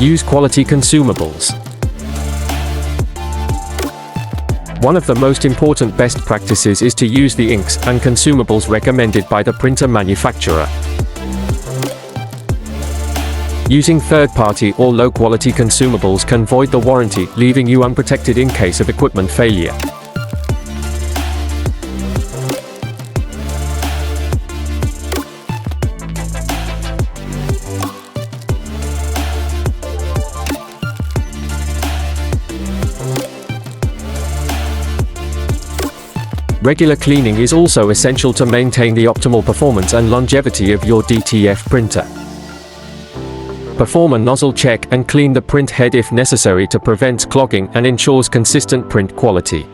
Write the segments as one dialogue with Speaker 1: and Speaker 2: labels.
Speaker 1: Use quality consumables. One of the most important best practices is to use the inks and consumables recommended by the printer manufacturer. Using third-party or low-quality consumables can void the warranty, leaving you unprotected in case of equipment failure. Regular cleaning is also essential to maintain the optimal performance and longevity of your DTF printer. Perform a nozzle check and clean the print head if necessary to prevent clogging and ensures consistent print quality.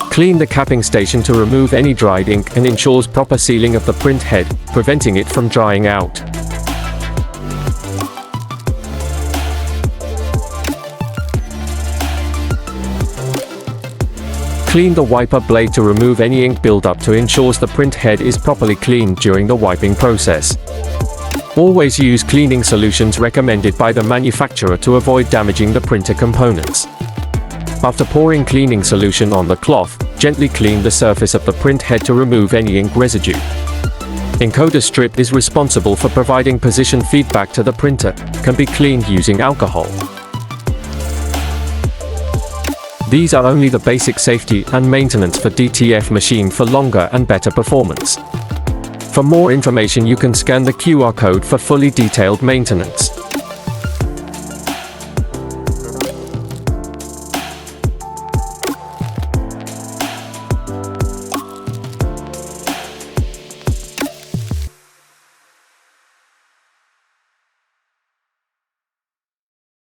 Speaker 1: Clean the capping station to remove any dried ink and ensures proper sealing of the print head, preventing it from drying out. Clean the wiper blade to remove any ink buildup to ensure the print head is properly cleaned during the wiping process. Always use cleaning solutions recommended by the manufacturer to avoid damaging the printer components. After pouring cleaning solution on the cloth, gently clean the surface of the print head to remove any ink residue. Encoder strip is responsible for providing position feedback to the printer, can be cleaned using alcohol. These are only the basic safety and maintenance for DTF machine for longer and better performance. For more information you can scan the QR code for fully detailed maintenance.